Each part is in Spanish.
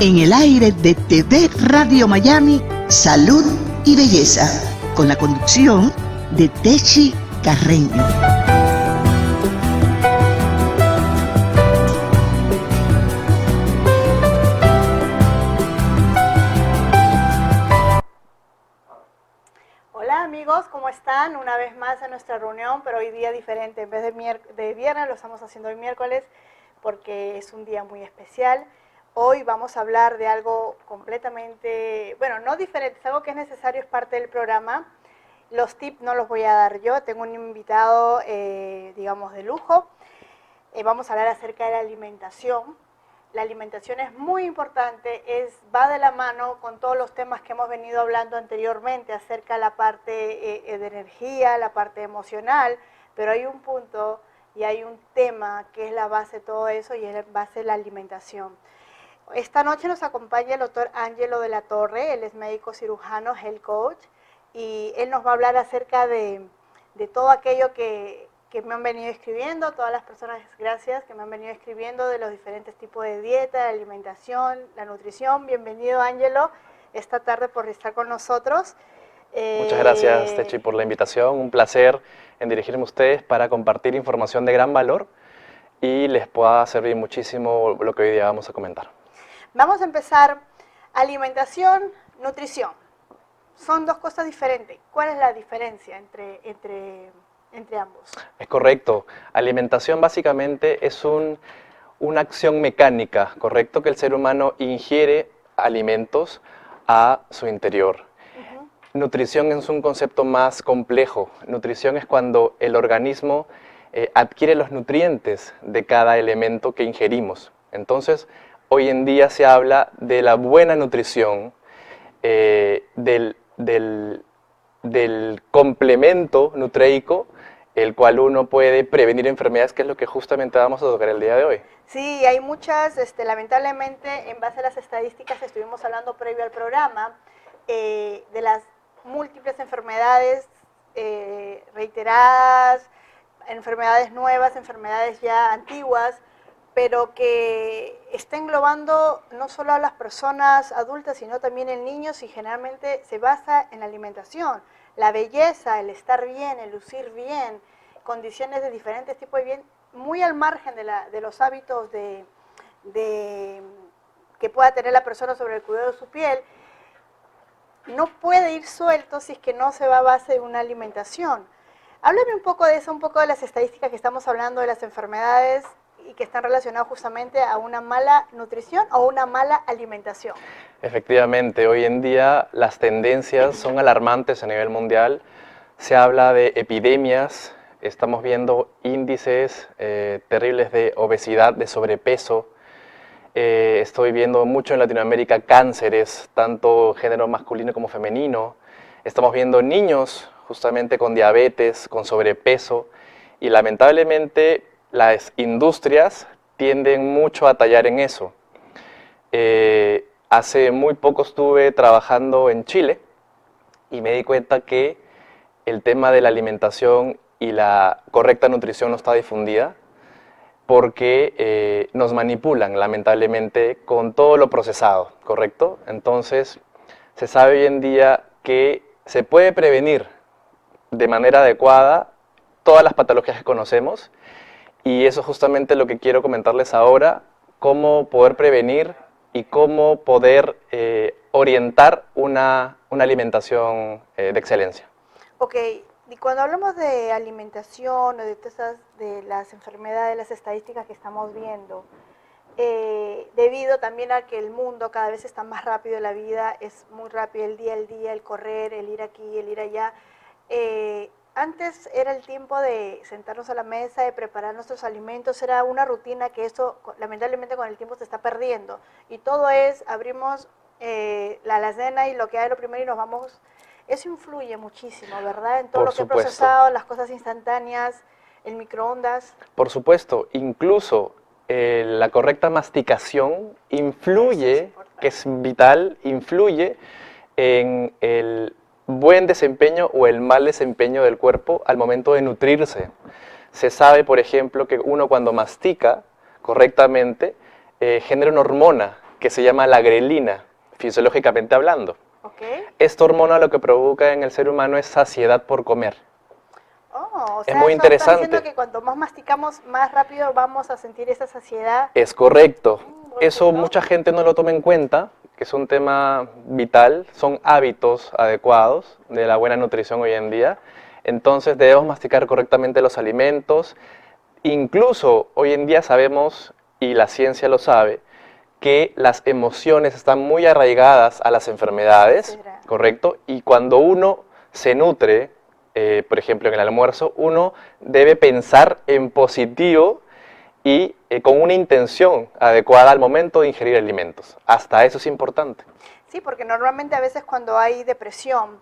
En el aire de TV Radio Miami, Salud y Belleza, con la conducción de Techi Carreño. Hola amigos, ¿cómo están? Una vez más en nuestra reunión, pero hoy día diferente. En vez de viernes lo estamos haciendo hoy miércoles porque es un día muy especial. Hoy vamos a hablar de algo completamente, bueno, no diferente, es algo que es necesario, es parte del programa. Los tips no los voy a dar yo, tengo un invitado, digamos, de lujo. Vamos a hablar acerca de la alimentación. La alimentación es muy importante, va de la mano con todos los temas que hemos venido hablando anteriormente acerca de la parte de energía, la parte emocional, pero hay un punto y hay un tema que es la base de todo eso y es la base de la alimentación. Esta noche nos acompaña el doctor Ángelo de la Torre, él es médico cirujano, health coach, y él nos va a hablar acerca de todo aquello que me han venido escribiendo, todas las personas, gracias, que me han venido escribiendo de los diferentes tipos de dieta, de alimentación, la nutrición. Bienvenido, Ángelo, esta tarde por estar con nosotros. Muchas gracias, Techi, por la invitación. Un placer en dirigirme a ustedes para compartir información de gran valor y les pueda servir muchísimo lo que hoy día vamos a comentar. Vamos a empezar. Alimentación, nutrición. Son dos cosas diferentes. ¿Cuál es la diferencia entre ambos? Es correcto. Alimentación básicamente es una acción mecánica, ¿correcto? Que el ser humano ingiere alimentos a su interior. Nutrición es un concepto más complejo. Nutrición es cuando el organismo adquiere los nutrientes de cada elemento que ingerimos. Entonces, hoy en día se habla de la buena nutrición, del complemento nutrieico, el cual uno puede prevenir enfermedades, que es lo que justamente vamos a tocar el día de hoy. Sí, hay muchas, lamentablemente, en base a las estadísticas, estuvimos hablando previo al programa, de las múltiples enfermedades reiteradas, enfermedades nuevas, enfermedades ya antiguas, pero que está englobando no solo a las personas adultas, sino también en niños, y generalmente se basa en la alimentación. La belleza, el estar bien, el lucir bien, condiciones de diferentes tipos de bien, muy al margen de los hábitos que pueda tener la persona sobre el cuidado de su piel, no puede ir suelto si es que no se va a base de una alimentación. Háblame un poco de eso, un poco de las estadísticas que estamos hablando de las enfermedades y que están relacionadas justamente a una mala nutrición o una mala alimentación. Efectivamente, hoy en día las tendencias son alarmantes a nivel mundial. Se habla de epidemias, estamos viendo índices terribles de obesidad, de sobrepeso. Estoy viendo mucho en Latinoamérica cánceres, tanto género masculino como femenino. Estamos viendo niños justamente con diabetes, con sobrepeso, y lamentablemente las industrias tienden mucho a tallar en eso. Hace muy poco estuve trabajando en Chile y me di cuenta que el tema de la alimentación y la correcta nutrición no está difundida, porque nos manipulan lamentablemente con todo lo procesado, ¿correcto? Entonces se sabe hoy en día que se puede prevenir de manera adecuada todas las patologías que conocemos, y eso es justamente lo que quiero comentarles ahora: cómo poder prevenir y cómo poder orientar una alimentación de excelencia. Ok, y cuando hablamos de alimentación o de las enfermedades, las estadísticas que estamos viendo, debido también a que el mundo cada vez está más rápido, la vida es muy rápido, el día, el correr, el ir aquí, el ir allá. Antes era el tiempo de sentarnos a la mesa, de preparar nuestros alimentos, era una rutina que eso lamentablemente con el tiempo se está perdiendo. Y todo es, abrimos la alacena y lo que hay lo primero y nos vamos. Eso influye muchísimo, ¿verdad? En todo lo que he procesado, las cosas instantáneas, el microondas. Por supuesto, incluso la correcta masticación influye, que es vital, influye en el buen desempeño o el mal desempeño del cuerpo al momento de nutrirse. Se sabe, por ejemplo, que uno cuando mastica correctamente genera una hormona que se llama la grelina, fisiológicamente hablando. Ok. Esta hormona lo que provoca en el ser humano es saciedad por comer. Oh, o Es sea, muy eso está diciendo interesante. que cuanto más masticamos, más rápido vamos a sentir esa saciedad. Es correcto. Buen Eso punto. mucha gente no lo toma en cuenta, que es un tema vital, son hábitos adecuados de la buena nutrición hoy en día. Entonces debemos masticar correctamente los alimentos. Incluso hoy en día sabemos, y la ciencia lo sabe, que las emociones están muy arraigadas a las enfermedades, ¿Será? ¿correcto? Y cuando uno se nutre, por ejemplo en el almuerzo, uno debe pensar en positivo y con una intención adecuada al momento de ingerir alimentos. Hasta eso es importante. Sí, porque normalmente a veces cuando hay depresión,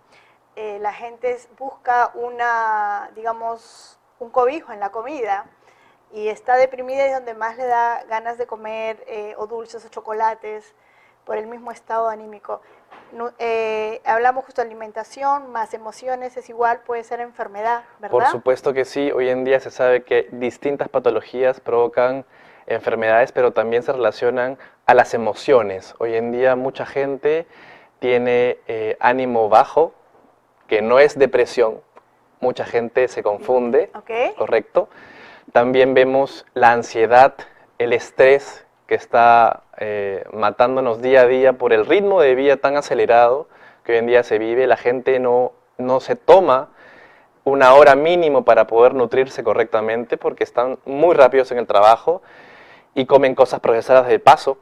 la gente busca una, digamos, un cobijo en la comida y está deprimida y es donde más le da ganas de comer o dulces o chocolates por el mismo estado anímico. Hablamos justo de alimentación más emociones, es igual, puede ser enfermedad, Por ¿verdad? supuesto que sí, hoy en día se sabe que distintas patologías provocan enfermedades, pero también se relacionan a las emociones. Hoy en día mucha gente tiene ánimo bajo, que no es depresión, mucha gente se confunde, Ok. ¿correcto? También vemos la ansiedad, el estrés que está matándonos día a día por el ritmo de vida tan acelerado que hoy en día se vive. La gente no se toma una hora mínimo para poder nutrirse correctamente porque están muy rápidos en el trabajo y comen cosas procesadas de paso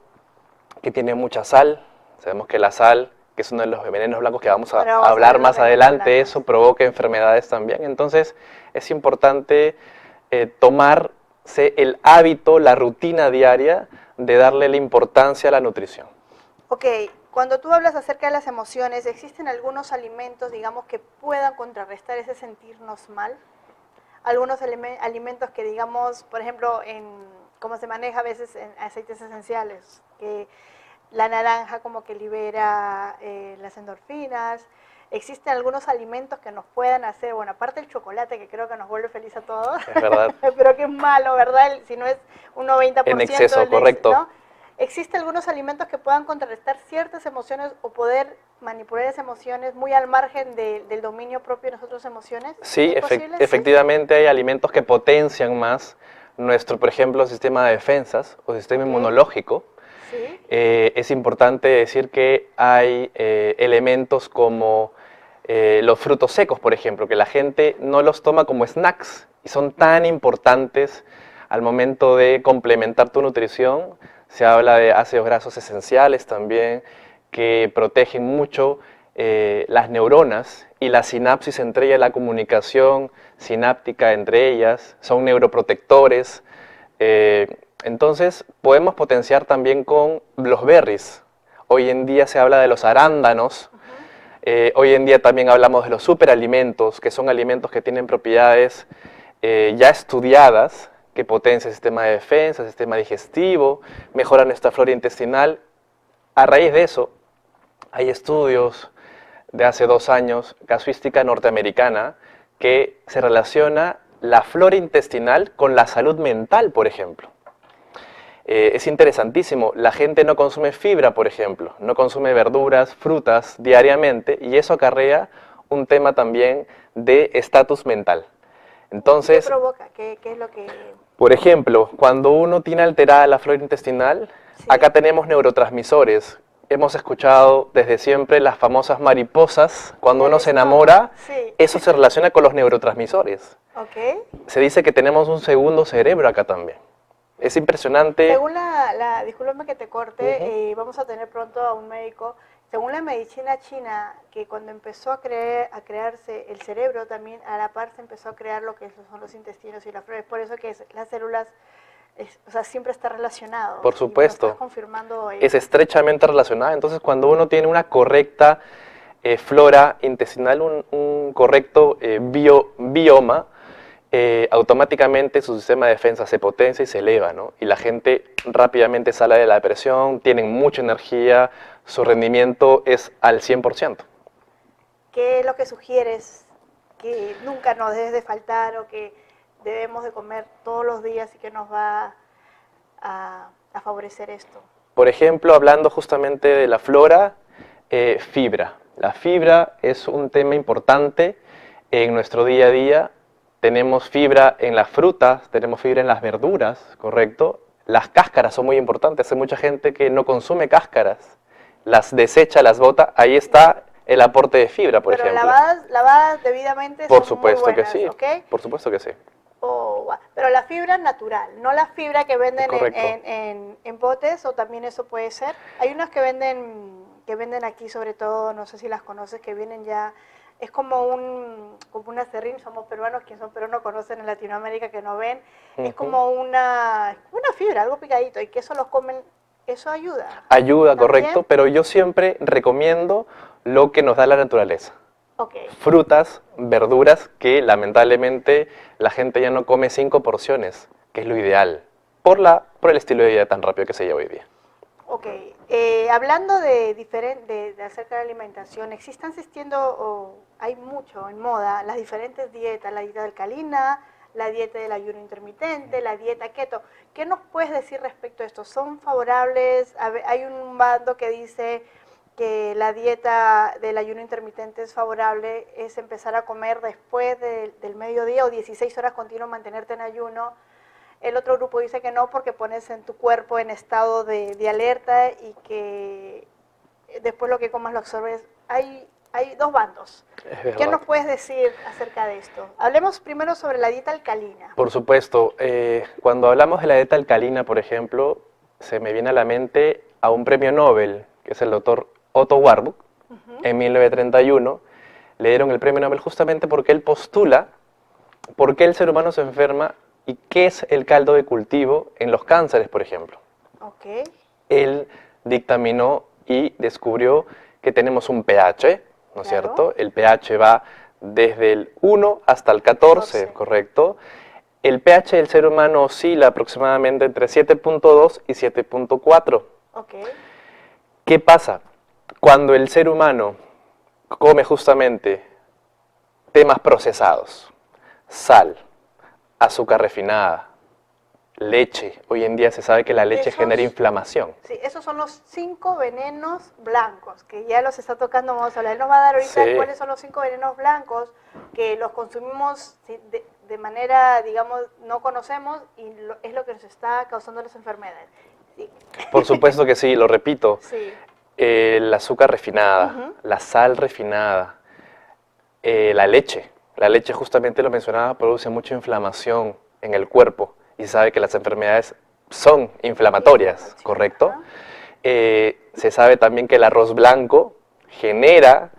que tienen mucha sal. Sabemos que la sal, que es uno de los venenos blancos que vamos a Ahora vamos a hablar ver los más venenos adelante, blancos. eso provoca enfermedades también. Entonces es importante tomarse el hábito, la rutina diaria de darle la importancia a la nutrición. Ok, cuando tú hablas acerca de las emociones, ¿existen algunos alimentos, digamos, que puedan contrarrestar ese sentirnos mal? Algunos alimentos que, digamos, por ejemplo, como se maneja a veces en aceites esenciales, que la naranja como que libera las endorfinas. ¿Existen algunos alimentos que nos puedan hacer, bueno, aparte el chocolate, que creo que nos vuelve feliz a todos, Es verdad. pero que es malo, ¿verdad? Si no es un 90% En exceso, del correcto. ¿no? ¿Existen algunos alimentos que puedan contrarrestar ciertas emociones o poder manipular esas emociones muy al margen del dominio propio de nosotros emociones? Sí, ¿Es posible? Sí. efectivamente hay alimentos que potencian más nuestro, por ejemplo, sistema de defensas o sistema Ok. inmunológico. Sí. Es importante decir que hay elementos como los frutos secos, por ejemplo, que la gente no los toma como snacks y son tan importantes al momento de complementar tu nutrición. Se habla de ácidos grasos esenciales también, que protegen mucho las neuronas y la sinapsis entre ellas, la comunicación sináptica entre ellas, son neuroprotectores. Entonces, podemos potenciar también con los berries. Hoy en día se habla de los arándanos. Hoy en día también hablamos de los superalimentos, que son alimentos que tienen propiedades ya estudiadas, que potencian el sistema de defensa, el sistema digestivo, mejoran nuestra flora intestinal. A raíz de eso, hay estudios de hace 2 años, casuística norteamericana, que se relaciona la flora intestinal con la salud mental, por ejemplo. Es interesantísimo, la gente no consume fibra, por ejemplo, no consume verduras, frutas diariamente y eso acarrea un tema también de estatus mental. ¿Qué Entonces, provoca? ¿Qué es lo que...? por ejemplo, cuando uno tiene alterada la flora intestinal, Sí. acá tenemos neurotransmisores. Hemos escuchado desde siempre las famosas mariposas. Cuando En el uno se estómago, enamora, sí. eso se relaciona con los neurotransmisores. Ok. Se dice que tenemos un segundo cerebro acá también. Es impresionante. Según discúlpame que te corte, vamos a tener pronto a un médico. Según la medicina china, que cuando empezó a crearse el cerebro, también a la par se empezó a crear lo que son los intestinos y las flores. Por eso que las células, o sea, siempre está relacionado. Por Y me lo estás supuesto, confirmando hoy. es estrechamente relacionada. Entonces, cuando uno tiene una correcta flora intestinal, un correcto bioma, automáticamente su sistema de defensa se potencia y se eleva, ¿no? Y la gente rápidamente sale de la depresión, tienen mucha energía, su rendimiento es al 100%. ¿Qué es lo que sugieres que nunca nos debe de faltar o que debemos de comer todos los días y que nos va a favorecer esto? Por ejemplo, hablando justamente de la flora, fibra. La fibra es un tema importante en nuestro día a día. Tenemos fibra en las frutas, tenemos fibra en las verduras, ¿correcto? Las cáscaras son muy importantes. Hay mucha gente que no consume cáscaras, las desecha, las bota. Ahí está el aporte de fibra, por Pero ejemplo. lavadas debidamente Por son muy supuesto que buenas, sí, ¿ok? por supuesto que sí. Pero la fibra es natural, no la fibra que venden Correcto. en botes, o también eso puede ser. Hay unas que venden aquí, sobre todo, no sé si las conoces, que vienen ya, es como un acerrín. Somos peruanos, quienes son peruanos conocen en Latinoamérica que no ven, es como una fibra, algo picadito, y que eso los comen, eso ayuda. Ayuda, ¿También? correcto, pero yo siempre recomiendo lo que nos da la naturaleza. Ok. Frutas, verduras, que lamentablemente la gente ya no come 5 porciones, que es lo ideal, por el estilo de vida tan rápido que se lleva hoy día. Ok, hablando de acerca de la alimentación, están existiendo, o hay mucho en moda, las diferentes dietas, la dieta alcalina, la dieta del ayuno intermitente, la dieta keto. ¿Qué nos puedes decir respecto a esto? ¿Son favorables? Hay un bando que dice que la dieta del ayuno intermitente es favorable, es empezar a comer después del mediodía o 16 horas continuas, mantenerte en ayuno. El otro grupo dice que no, porque pones en tu cuerpo en estado de alerta y que después lo que comas lo absorbes. Hay dos bandos. Es ¿Qué verdad. nos puedes decir acerca de esto? Hablemos primero sobre la dieta alcalina. Por supuesto, cuando hablamos de la dieta alcalina, por ejemplo, se me viene a la mente a un premio Nobel, que es el doctor Otto Warburg, en 1931. Le dieron el premio Nobel justamente porque él postula por qué el ser humano se enferma y qué es el caldo de cultivo en los cánceres, por ejemplo. Ok. Él dictaminó y descubrió que tenemos un pH, ¿no es Claro. cierto? El pH va desde el 1 hasta el 14, 14. ¿correcto? El pH del ser humano oscila aproximadamente entre 7.2 y 7.4. Ok. ¿Qué pasa? Cuando el ser humano come justamente temas procesados, sal, azúcar refinada, leche. Hoy en día se sabe que la leche genera inflamación. Sí, esos son los 5 venenos blancos, que ya los está tocando, vamos a hablar. Él nos va a dar ahorita Sí. cuáles son los 5 venenos blancos que los consumimos de manera, digamos, no conocemos, y es lo que nos está causando las enfermedades. Sí. Por supuesto que sí, lo repito. Sí. El azúcar refinada, la sal refinada, la leche. La leche, justamente lo mencionaba, produce mucha inflamación en el cuerpo y se sabe que las enfermedades son inflamatorias, ¿correcto? Se sabe también que el arroz blanco genera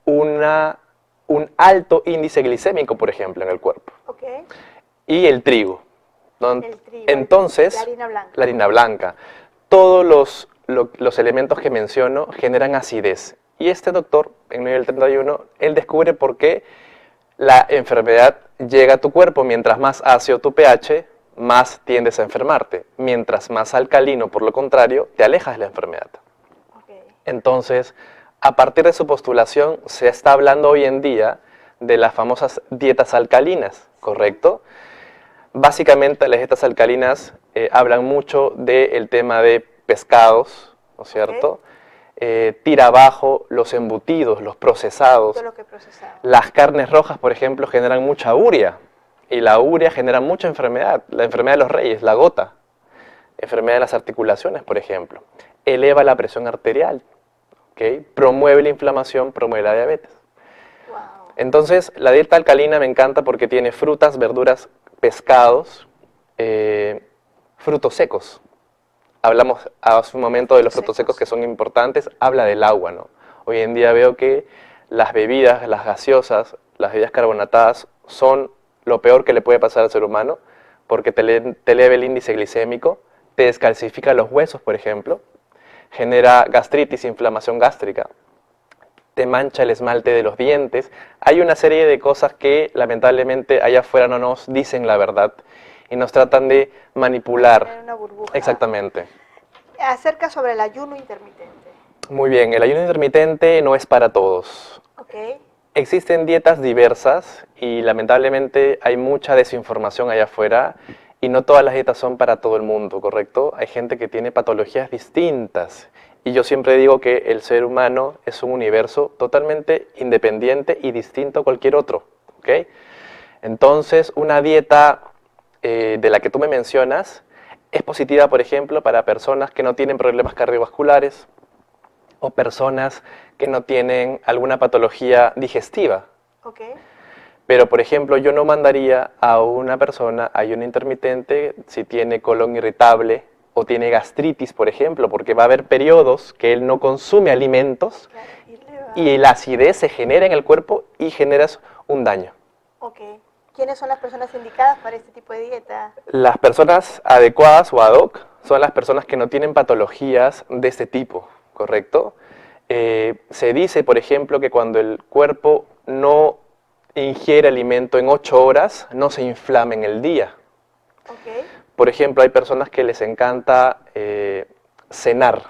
un alto índice glicémico, por ejemplo, en el cuerpo. Ok. Y el trigo. El trigo, Entonces, la harina blanca. la harina blanca. Todos los elementos que menciono generan acidez. Y este doctor, en 1931, él descubre por qué la enfermedad llega a tu cuerpo. Mientras más ácido tu pH, más tiendes a enfermarte. Mientras más alcalino, por lo contrario, te alejas de la enfermedad. Okay. Entonces, a partir de su postulación, se está hablando hoy en día de las famosas dietas alcalinas, ¿correcto? Básicamente, las dietas alcalinas hablan mucho del tema de pescados, ¿no es cierto? Tira abajo los embutidos, los procesados. Todo lo que procesado. Las carnes rojas, por ejemplo, generan mucha urea. Y la urea genera mucha enfermedad. La enfermedad de los reyes, la gota. Enfermedad de las articulaciones, por ejemplo. Eleva la presión arterial. ¿Okay? Promueve la inflamación, promueve la diabetes. Wow. Entonces, la dieta alcalina me encanta porque tiene frutas, verduras, pescados, frutos secos. Hablamos hace un momento de los frutos secos que son importantes, habla del agua, ¿no? Hoy en día veo que las bebidas, las gaseosas, las bebidas carbonatadas son lo peor que le puede pasar al ser humano, porque te eleva el índice glicémico, te descalcifica los huesos, por ejemplo, genera gastritis, inflamación gástrica, te mancha el esmalte de los dientes. Hay una serie de cosas que lamentablemente allá afuera no nos dicen la verdad y nos tratan de manipular. Tener una burbuja. Exactamente. Acerca sobre el ayuno intermitente. Muy bien, el ayuno intermitente no es para todos. Ok. Existen dietas diversas y lamentablemente hay mucha desinformación allá afuera y no todas las dietas son para todo el mundo, ¿correcto? Hay gente que tiene patologías distintas y yo siempre digo que el ser humano es un universo totalmente independiente y distinto a cualquier otro, ¿ok? Entonces, una dieta de la que tú me mencionas es positiva, por ejemplo, para personas que no tienen problemas cardiovasculares o personas que no tienen alguna patología digestiva. Ok. Pero, por ejemplo, yo no mandaría a una persona a ayuno intermitente si tiene colon irritable o tiene gastritis, por ejemplo, porque va a haber periodos que él no consume alimentos Claro, y le va- y la acidez se genera en el cuerpo y generas un daño. Ok. ¿Quiénes son las personas indicadas para este tipo de dieta? Las personas adecuadas o ad hoc son las personas que no tienen patologías de este tipo, ¿correcto? Se dice, por ejemplo, que cuando el cuerpo no ingiere alimento en 8 horas, no se inflama en el día. Ok. Por ejemplo, hay personas que les encanta cenar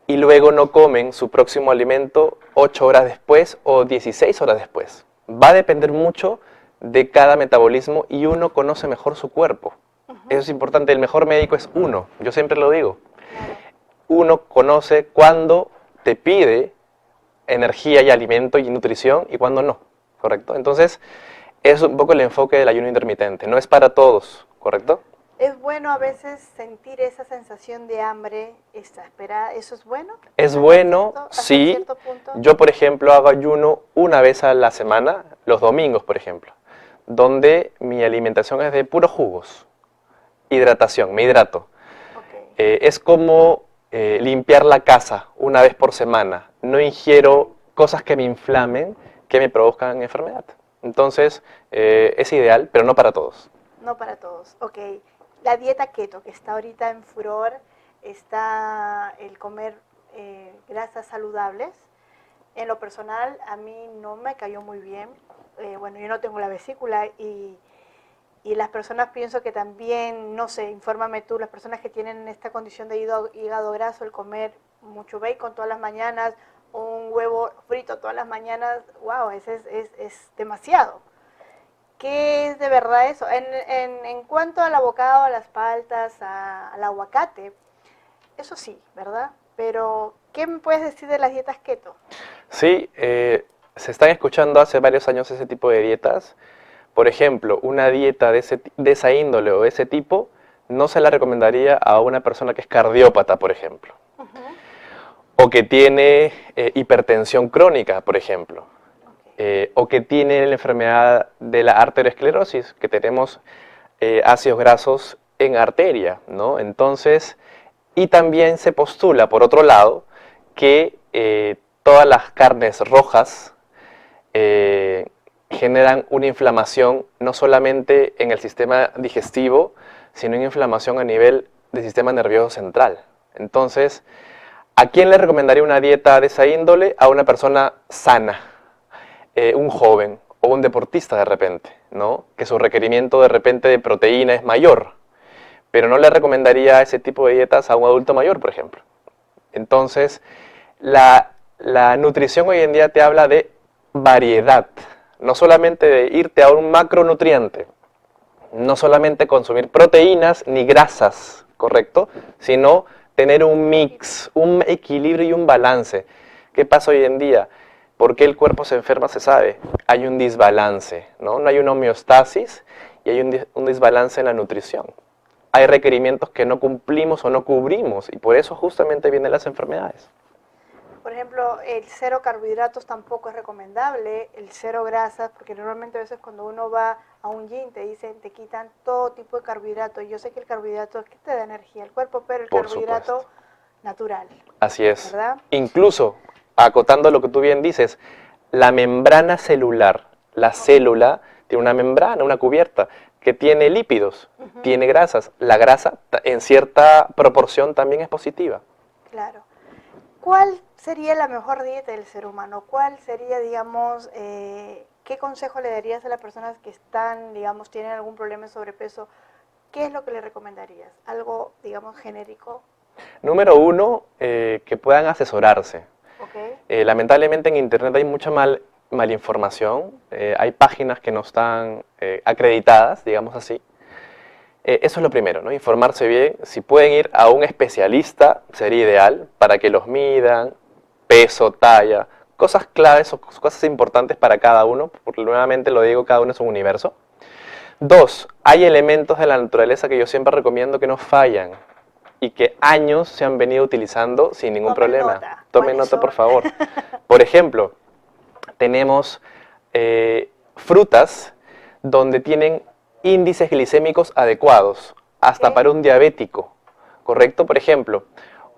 y luego no comen su próximo alimento 8 horas después o 16 horas después. Va a depender mucho de cada metabolismo y uno conoce mejor su cuerpo. Eso es importante, el mejor médico es uno, yo siempre lo digo. Claro. Uno conoce cuándo te pide energía y alimento y nutrición y cuándo no, ¿correcto? Entonces, es un poco el enfoque del ayuno intermitente, no es para todos, ¿correcto? ¿Es bueno a veces sentir esa sensación de hambre exasperada? ¿Eso es bueno? Es ¿Hasta bueno, hasta sí. cierto punto? Yo, por ejemplo, hago ayuno una vez a la semana, los domingos, por ejemplo, donde mi alimentación es de puros jugos, hidratación, me hidrato. Ok. Es como limpiar la casa una vez por semana. No ingiero cosas que me inflamen, que me produzcan enfermedad. Entonces, es ideal, pero no para todos. No para todos. Ok. La dieta keto, que está ahorita en furor, está el comer grasas saludables. En lo personal, a mí no me cayó muy bien. Bueno, yo no tengo la vesícula y las personas pienso que también, no sé, infórmame tú, las personas que tienen esta condición de hígado graso, el comer mucho bacon todas las mañanas, un huevo frito todas las mañanas, wow, es demasiado. ¿Qué es de verdad eso? En cuanto al abocado, a las paltas, al aguacate, eso sí, ¿verdad? Pero, ¿qué me puedes decir de las dietas keto? Sí, se están escuchando hace varios años ese tipo de dietas. Por ejemplo, una dieta de esa índole o de ese tipo no se la recomendaría a una persona que es cardiópata, por ejemplo, Ujú. o que tiene hipertensión crónica, por ejemplo, Ok. o que tiene la enfermedad de la arteriosclerosis, que tenemos ácidos grasos en arteria, ¿no? Entonces, y también se postula, por otro lado, que todas las carnes rojas generan una inflamación no solamente en el sistema digestivo, sino una inflamación a nivel del sistema nervioso central. Entonces, ¿a quién le recomendaría una dieta de esa índole? A una persona sana, un joven o un deportista de repente, ¿no? Que su requerimiento de repente de proteína es mayor, pero no le recomendaría ese tipo de dietas a un adulto mayor, por ejemplo. Entonces, la nutrición hoy en día te habla de variedad, no solamente de irte a un macronutriente, no solamente consumir proteínas ni grasas, ¿correcto? Sino tener un mix, un equilibrio y un balance. ¿Qué pasa hoy en día? ¿Por qué el cuerpo se enferma? Se sabe. Hay un desbalance, ¿no? No hay una homeostasis y hay un desbalance en la nutrición. Hay requerimientos que no cumplimos o no cubrimos y por eso justamente vienen las enfermedades. Por ejemplo, el cero carbohidratos tampoco es recomendable, el cero grasas, porque normalmente a veces cuando uno va a un gym te dicen, te quitan todo tipo de carbohidratos. Y yo sé que el carbohidrato es que te da energía al cuerpo, pero el Por carbohidrato supuesto. natural, Así es. ¿verdad? Incluso, acotando lo que tú bien dices, la membrana celular, la célula tiene una membrana, una cubierta, que tiene lípidos, tiene grasas. La grasa en cierta proporción también es positiva. Claro. ¿Cuál sería la mejor dieta del ser humano? ¿Cuál sería, digamos, qué consejo le darías a las personas que están, digamos, tienen algún problema de sobrepeso? ¿Qué es lo que le recomendarías? Algo, digamos, genérico. Número uno, que puedan asesorarse. ¿Ok? Lamentablemente en Internet hay mucha malinformación, hay páginas que no están acreditadas, digamos así, Eso es lo primero, ¿no? Informarse bien. Si pueden ir a un especialista, sería ideal para que los midan, peso, talla, cosas claves o cosas importantes para cada uno, porque nuevamente lo digo, cada uno es un universo. Dos, hay elementos de la naturaleza que yo siempre recomiendo que no fallan y que años se han venido utilizando sin ningún problema. Tomen nota, por favor. Por ejemplo, tenemos frutas donde tienen índices glicémicos adecuados, hasta para un diabético, ¿correcto? Por ejemplo,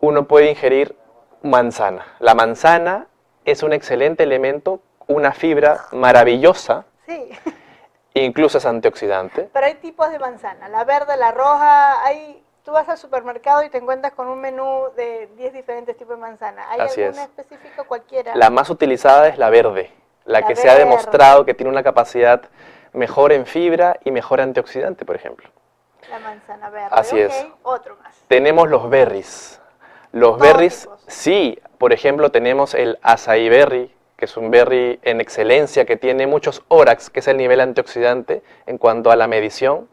uno puede ingerir manzana. La manzana es un excelente elemento, una fibra maravillosa, Sí. incluso es antioxidante. Pero hay tipos de manzana, la verde, la roja, tú vas al supermercado y te encuentras con un menú de 10 diferentes tipos de manzana. ¿Hay Así alguna es. específica, cualquiera? La más utilizada es la verde, la que se ha verde. demostrado que tiene una capacidad mejor en fibra y mejor antioxidante, por ejemplo. La manzana verde. Así es. Otro más. Tenemos los berries. Los Todos berries, tipos. sí, por ejemplo, tenemos el açaí berry, que es un berry en excelencia, que tiene muchos ORAX, que es el nivel antioxidante en cuando a la medición.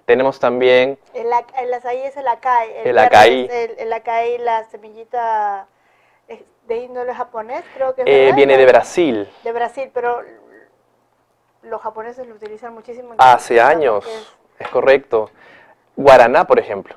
Tenemos también El açaí es el acai. el acai. El acai, la semillita de índole japonés, creo que es verdad. Viene de Brasil. De Brasil, pero los japoneses lo utilizan muchísimo. En Hace años, es correcto. Guaraná, por ejemplo.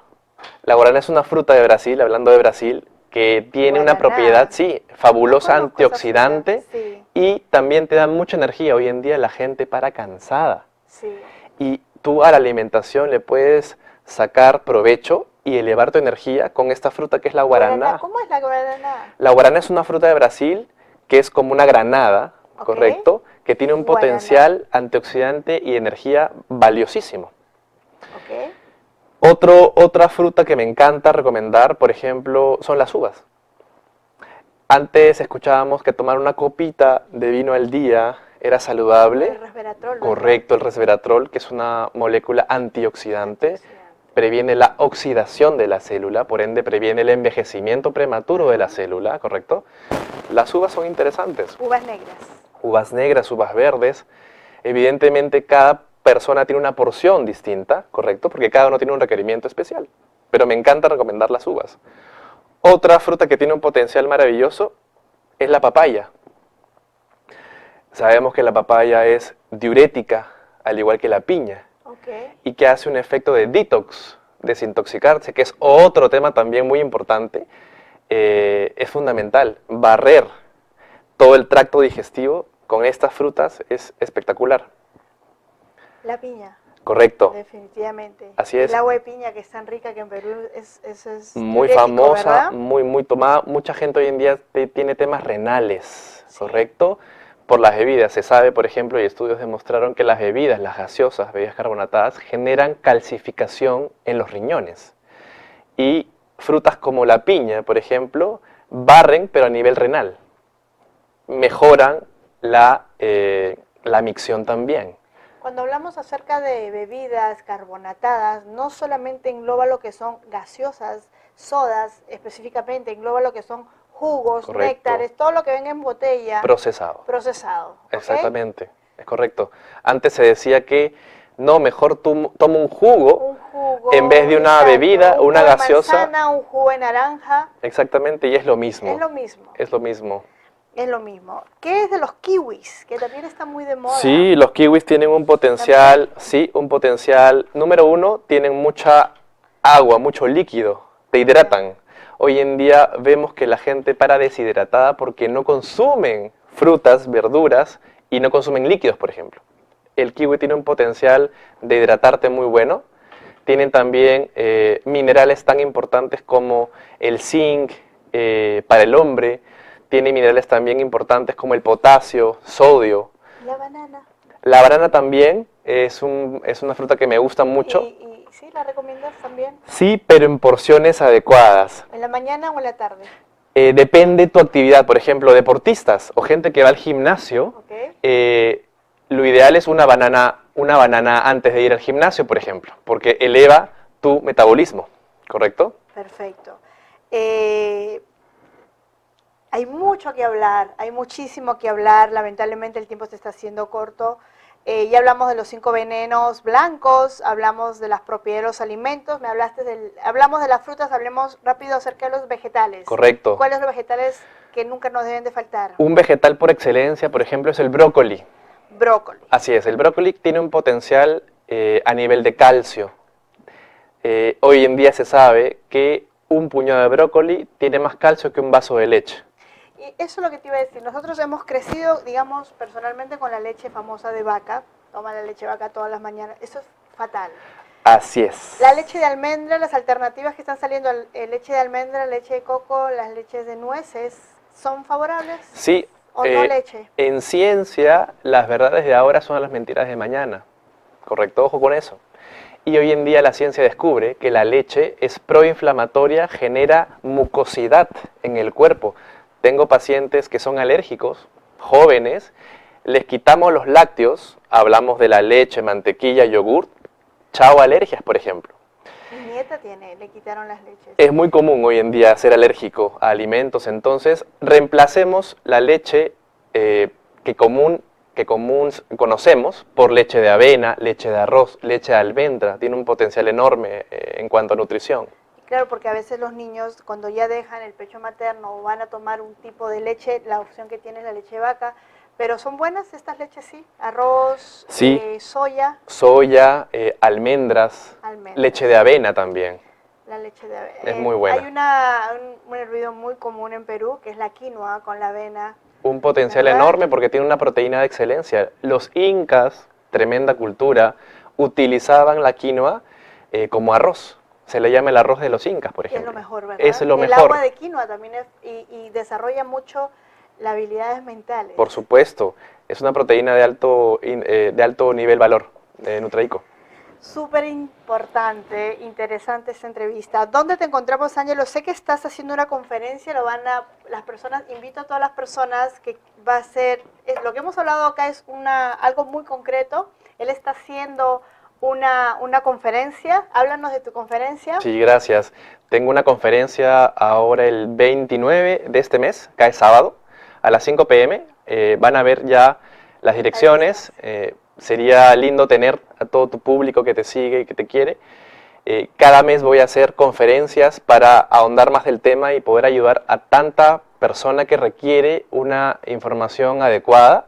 La guaraná es una fruta de Brasil, hablando de Brasil, que tiene una propiedad, sí, fabulosa, No conozco esa antioxidante, fruta, sí. y también te da mucha energía. Hoy en día la gente para cansada. Sí. Y tú a la alimentación le puedes sacar provecho y elevar tu energía con esta fruta que es la guaraná. ¿Cómo es la guaraná? La guaraná es una fruta de Brasil que es como una granada, Ok. ¿correcto? Que tiene un Guaraná. potencial antioxidante y energía valiosísimo. Ok. Otra fruta que me encanta recomendar, por ejemplo, son las uvas. Antes escuchábamos que tomar una copita de vino al día era saludable. El resveratrol, ¿verdad? Correcto, el resveratrol, que es una molécula antioxidante, previene la oxidación de la célula, por ende previene el envejecimiento prematuro de la célula, ¿correcto? Las uvas son interesantes. Uvas negras. Uvas negras, uvas verdes. Evidentemente cada persona tiene una porción distinta, ¿correcto? Porque cada uno tiene un requerimiento especial. Pero me encanta recomendar las uvas. Otra fruta que tiene un potencial maravilloso es la papaya. Sabemos que la papaya es diurética, al igual que la piña, Okay. y que hace un efecto de detox, desintoxicarse, que es otro tema también muy importante. Es fundamental. Barrer todo el tracto digestivo con estas frutas es espectacular. La piña. Correcto. Definitivamente. Así es. El agua de piña, que es tan rica que en Perú es Muy diurético, famosa, ¿verdad? muy tomada. Mucha gente hoy en día tiene temas renales, Sí. ¿correcto? Por las bebidas. Se sabe, por ejemplo, y estudios demostraron que las bebidas, las gaseosas, bebidas carbonatadas, generan calcificación en los riñones. Y frutas como la piña, por ejemplo, barren, pero a nivel renal. Mejoran la micción también. Cuando hablamos acerca de bebidas carbonatadas, no solamente engloba lo que son gaseosas, sodas específicamente, engloba lo que son jugos, Correcto. néctares, todo lo que venga en botella. Procesado. Procesado. ¿ok? Exactamente, es correcto. Antes se decía que no, mejor tomo un jugo Un jugo. en vez de una exacto, bebida, un una jugo de gaseosa. manzana, un jugo de naranja. Exactamente, y es lo mismo. Es lo mismo. Es lo mismo. Es lo mismo. ¿Qué es de los kiwis? Que también está muy de moda. Sí, los kiwis tienen un potencial, sí, un potencial. Número uno, tienen mucha agua, mucho líquido, te hidratan. Hoy en día vemos que la gente para deshidratada porque no consumen frutas, verduras y no consumen líquidos, por ejemplo. El kiwi tiene un potencial de hidratarte muy bueno. Tienen también minerales tan importantes como el zinc para el hombre. Tiene minerales también importantes como el potasio, sodio. La banana. La banana también es una fruta que me gusta mucho. ¿Y sí, la recomiendas también? Sí, pero en porciones adecuadas. ¿En la mañana o en la tarde? Depende tu actividad. Por ejemplo, deportistas o gente que va al gimnasio, Ok. lo ideal es una banana antes de ir al gimnasio, por ejemplo, porque eleva tu metabolismo, ¿correcto? Perfecto. Hay mucho que hablar, hay muchísimo que hablar. Lamentablemente el tiempo se está haciendo corto. Ya hablamos de los 5 venenos blancos, hablamos de las propiedades de los alimentos, hablamos de las frutas, hablemos rápido acerca de los vegetales. Correcto. ¿Cuáles son los vegetales que nunca nos deben de faltar? Un vegetal por excelencia, por ejemplo, es el brócoli. Brócoli. Así es, el brócoli tiene un potencial a nivel de calcio. Hoy en día se sabe que un puñado de brócoli tiene más calcio que un vaso de leche. Y eso es lo que te iba a decir. Nosotros hemos crecido, digamos, personalmente con la leche famosa de vaca. Toma la leche de vaca todas las mañanas. Eso es fatal. Así es. La leche de almendra, las alternativas que están saliendo, leche de almendra, leche de coco, las leches de nueces, ¿son favorables? Sí. ¿O no leche? En ciencia, las verdades de ahora son las mentiras de mañana. ¿Correcto? Ojo con eso. Y hoy en día la ciencia descubre que la leche es proinflamatoria, genera mucosidad en el cuerpo. Tengo pacientes que son alérgicos, jóvenes, les quitamos los lácteos, hablamos de la leche, mantequilla, yogurt, chao alergias, por ejemplo. Mi nieta le quitaron las leches. Es muy común hoy en día ser alérgico a alimentos, entonces reemplacemos la leche que conocemos por leche de avena, leche de arroz, leche de almendra, tiene un potencial enorme en cuanto a nutrición. Claro, porque a veces los niños cuando ya dejan el pecho materno o van a tomar un tipo de leche, la opción que tiene es la leche de vaca, pero ¿son buenas estas leches? Sí, arroz, sí. Soya. Soya, almendras, leche de avena también. La leche de avena. Es muy buena. Hay un hervido muy común en Perú, que es la quinoa con la avena. Un potencial enorme porque tiene una proteína de excelencia. Los incas, tremenda cultura, utilizaban la quinoa como arroz. Se le llama el arroz de los incas, por ejemplo. Es lo mejor, ¿verdad? Es lo mejor. El agua de quinoa también y desarrolla mucho las habilidades mentales. Por supuesto. Es una proteína de alto nivel valor nutraico. Súper importante, interesante esta entrevista. ¿Dónde te encontramos, Ángelo? Sé que estás haciendo una conferencia, invito a todas las personas que va a ser, lo que hemos hablado acá es algo muy concreto. Él está haciendo una conferencia. Háblanos de tu conferencia. Sí, gracias. Tengo una conferencia ahora el 29 de este mes, cae sábado, a las 5 p.m. Van a ver ya las direcciones. Sería lindo tener a todo tu público que te sigue y que te quiere. Cada mes voy a hacer conferencias para ahondar más del tema y poder ayudar a tanta persona que requiere una información adecuada.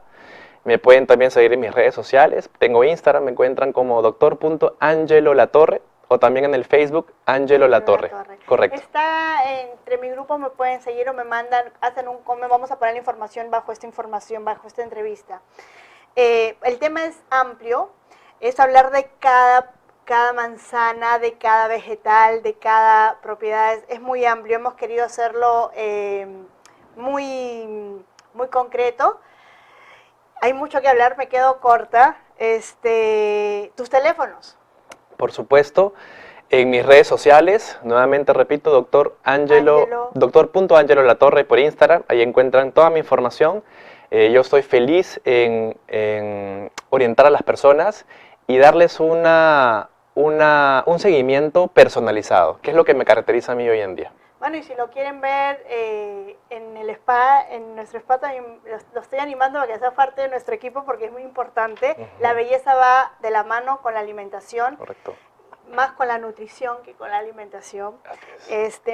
Me pueden también seguir en mis redes sociales. Tengo Instagram, me encuentran como doctor.angelolatorre o también en el Facebook Ángelo Latorre. Correcto. Está entre mi grupo, me pueden seguir o me mandan, vamos a poner la información bajo esta entrevista. El tema es amplio, es hablar de cada manzana, de cada vegetal, de cada propiedad, es muy amplio. Hemos querido hacerlo muy concreto. Hay mucho que hablar, me quedo corta. ¿Tus teléfonos? Por supuesto, en mis redes sociales, nuevamente repito, doctor.angelolatorre por Instagram, ahí encuentran toda mi información. Yo estoy feliz en orientar a las personas y darles un seguimiento personalizado, que es lo que me caracteriza a mí hoy en día. Bueno, y si lo quieren ver en el spa, en nuestro spa también lo estoy animando a que sea parte de nuestro equipo porque es muy importante. La belleza va de la mano con la alimentación. Correcto. Más con la nutrición que con la alimentación.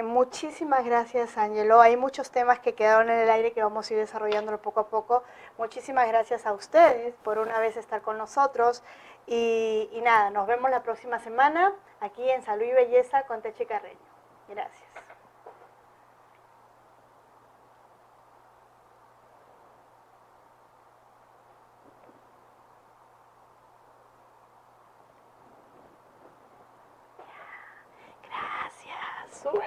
Muchísimas gracias, Ángelo. Hay muchos temas que quedaron en el aire que vamos a ir desarrollando poco a poco. Muchísimas gracias a ustedes por una vez estar con nosotros. Y nada, nos vemos la próxima semana aquí en Salud y Belleza con Techi Carreño. Gracias.